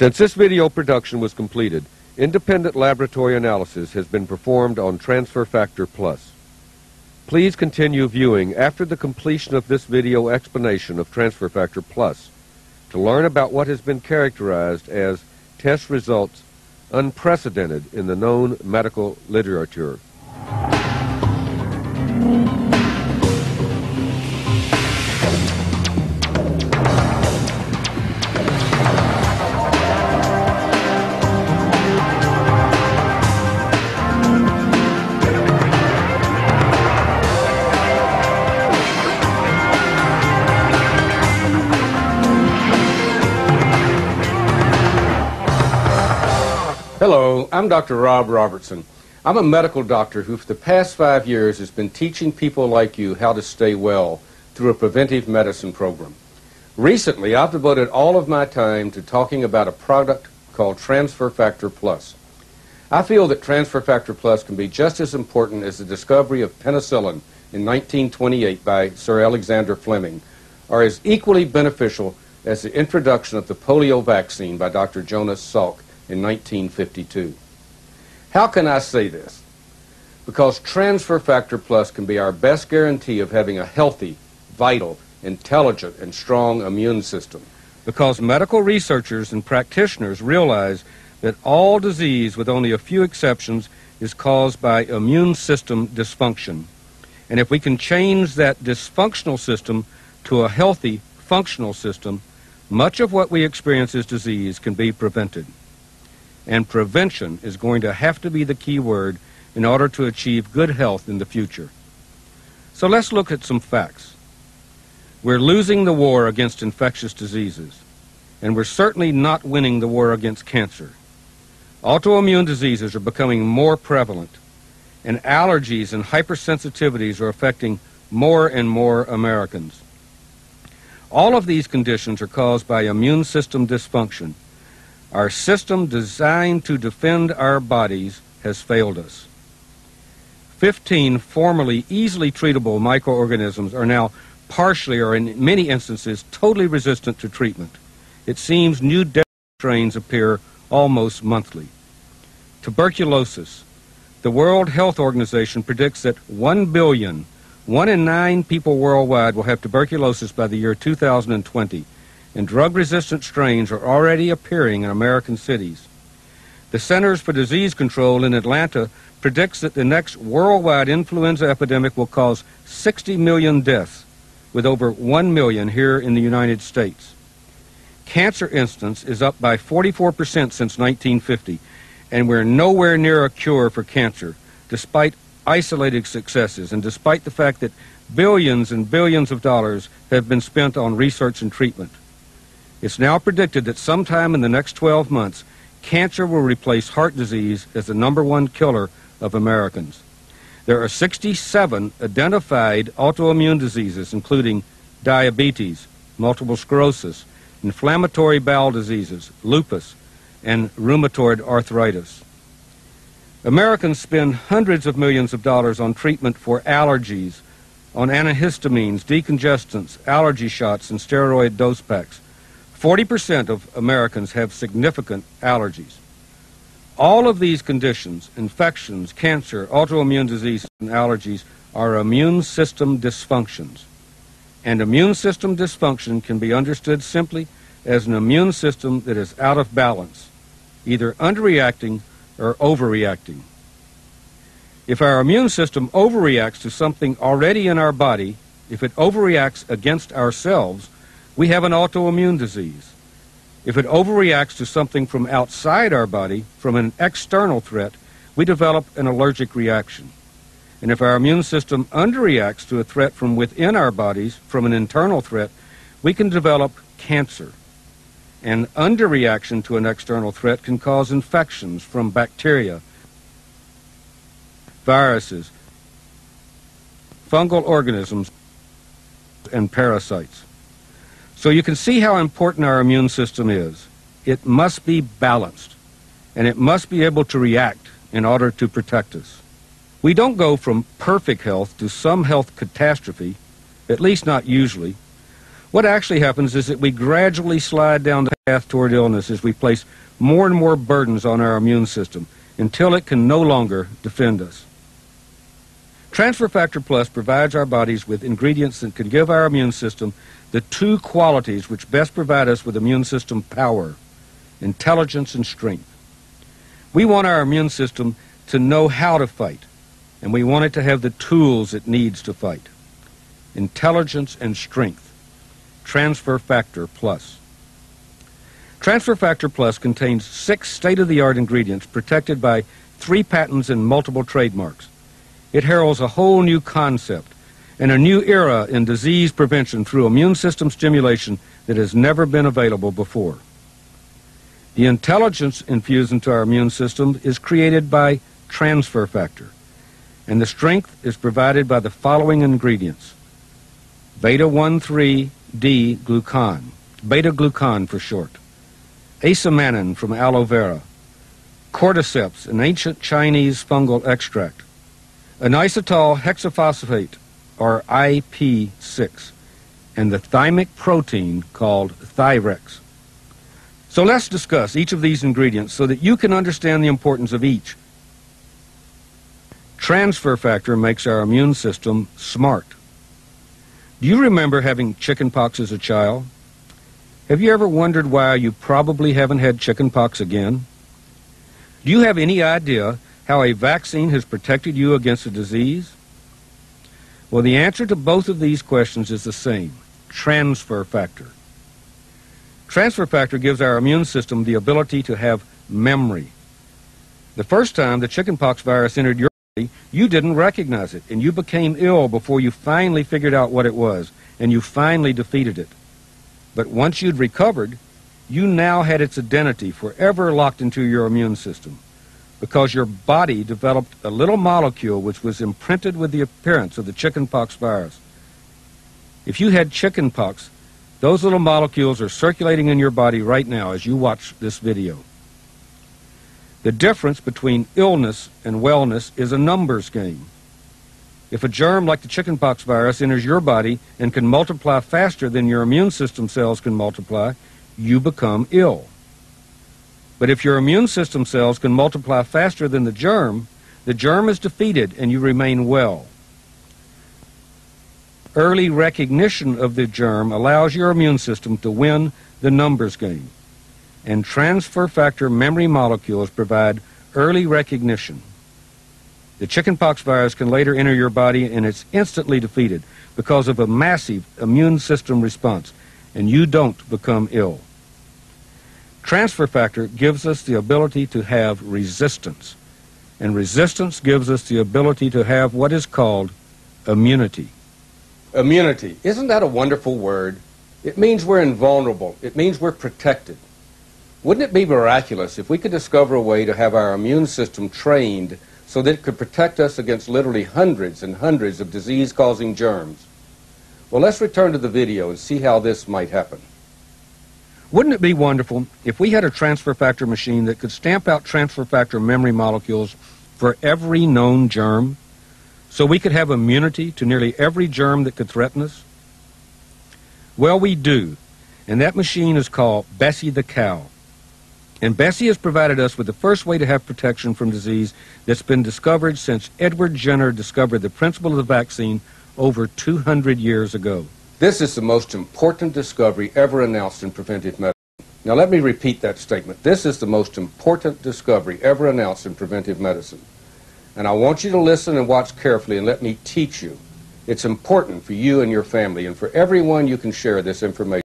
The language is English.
Since this video production was completed, independent laboratory analysis has been performed on Transfer Factor Plus. Please continue viewing after the completion of this video explanation of Transfer Factor Plus to learn about what has been characterized as test results unprecedented in the known medical literature. Hello, I'm Dr. Rob Robertson. I'm a medical doctor who for the past 5 years has been teaching people like you how to stay well through a preventive medicine program. Recently, I've devoted all of my time to talking about a product called Transfer Factor Plus. I feel that Transfer Factor Plus can be just as important as the discovery of penicillin in 1928 by Sir Alexander Fleming, or as equally beneficial as the introduction of the polio vaccine by Dr. Jonas Salk in 1952. How can I say this? Because Transfer Factor Plus can be our best guarantee of having a healthy, vital, intelligent, and strong immune system. Because medical researchers and practitioners realize that all disease, with only a few exceptions, is caused by immune system dysfunction. And if we can change that dysfunctional system to a healthy, functional system, much of what we experience as disease can be prevented. And prevention is going to have to be the key word in order to achieve good health in the future. So let's look at some facts. We're losing the war against infectious diseases, and we're certainly not winning the war against cancer. Autoimmune diseases are becoming more prevalent, and allergies and hypersensitivities are affecting more and more Americans. All of these conditions are caused by immune system dysfunction. Our system designed to defend our bodies has failed us. 15 formerly easily treatable microorganisms are now partially or in many instances totally resistant to treatment. It seems new deadly strains appear almost monthly. Tuberculosis. The World Health Organization predicts that 1 billion, 1 in 9 people worldwide will have tuberculosis by the year 2020. And drug-resistant strains are already appearing in American cities. The Centers for Disease Control in Atlanta predicts that the next worldwide influenza epidemic will cause 60 million deaths, with over 1 million here in the United States. Cancer incidence is up by 44% since 1950, and we're nowhere near a cure for cancer, despite isolated successes and despite the fact that billions and billions of dollars have been spent on research and treatment. It's now predicted that sometime in the next 12 months, cancer will replace heart disease as the #1 killer of Americans. There are 67 identified autoimmune diseases, including diabetes, multiple sclerosis, inflammatory bowel diseases, lupus, and rheumatoid arthritis. Americans spend hundreds of millions of dollars on treatment for allergies, on antihistamines, decongestants, allergy shots, and steroid dose packs. 40% of Americans have significant allergies. All of these conditions, infections, cancer, autoimmune diseases, and allergies, are immune system dysfunctions. And immune system dysfunction can be understood simply as an immune system that is out of balance, either underreacting or overreacting. If our immune system overreacts to something already in our body, if it overreacts against ourselves, we have an autoimmune disease. If it overreacts to something from outside our body, from an external threat, we develop an allergic reaction. And if our immune system underreacts to a threat from within our bodies, from an internal threat, we can develop cancer. And underreaction to an external threat can cause infections from bacteria, viruses, fungal organisms, and parasites. So you can see how important our immune system is. It must be balanced, and it must be able to react in order to protect us. We don't go from perfect health to some health catastrophe, at least not usually. What actually happens is that we gradually slide down the path toward illness as we place more and more burdens on our immune system until it can no longer defend us. Transfer Factor Plus provides our bodies with ingredients that can give our immune system the two qualities which best provide us with immune system power: intelligence and strength. We want our immune system to know how to fight, and we want it to have the tools it needs to fight. Intelligence and strength. Transfer Factor Plus. Transfer Factor Plus contains 6 state-of-the-art ingredients protected by 3 patents and multiple trademarks. It heralds a whole new concept and a new era in disease prevention through immune system stimulation that has never been available before. The intelligence infused into our immune system is created by Transfer Factor, and the strength is provided by the following ingredients: beta-1,3-D-glucan, beta-glucan for short, acemanin from aloe vera, cordyceps, an ancient Chinese fungal extract, inositol hexaphosphate, or IP6, and the thymic protein called Thyrex. So let's discuss each of these ingredients so that you can understand the importance of each. Transfer Factor makes our immune system smart. Do you remember having chickenpox as a child? Have you ever wondered why you probably haven't had chickenpox again? Do you have any idea how a vaccine has protected you against a disease? Well, the answer to both of these questions is the same: Transfer Factor. Transfer Factor gives our immune system the ability to have memory. The first time the chickenpox virus entered your body, you didn't recognize it, and you became ill before you finally figured out what it was, and you finally defeated it. But once you'd recovered, you now had its identity forever locked into your immune system, because your body developed a little molecule which was imprinted with the appearance of the chickenpox virus. If you had chickenpox, those little molecules are circulating in your body right now as you watch this video. The difference between illness and wellness is a numbers game. If a germ like the chickenpox virus enters your body and can multiply faster than your immune system cells can multiply, you become ill. But if your immune system cells can multiply faster than the germ is defeated and you remain well. Early recognition of the germ allows your immune system to win the numbers game, and Transfer Factor memory molecules provide early recognition. The chickenpox virus can later enter your body and it's instantly defeated because of a massive immune system response, and you don't become ill. Transfer Factor gives us the ability to have resistance, and resistance gives us the ability to have what is called immunity. Immunity. Isn't that a wonderful word? It means we're invulnerable. It means we're protected. Wouldn't it be miraculous if we could discover a way to have our immune system trained so that it could protect us against literally hundreds and hundreds of disease-causing germs? Well, let's return to the video and see how this might happen. Wouldn't it be wonderful if we had a Transfer Factor machine that could stamp out Transfer Factor memory molecules for every known germ, so we could have immunity to nearly every germ that could threaten us? Well, we do, and that machine is called Bessie the Cow. And Bessie has provided us with the first way to have protection from disease that's been discovered since Edward Jenner discovered the principle of the vaccine over 200 years ago. This is the most important discovery ever announced in preventive medicine. Now let me repeat that statement. This is the most important discovery ever announced in preventive medicine. And I want you to listen and watch carefully and let me teach you. It's important for you and your family and for everyone you can share this information.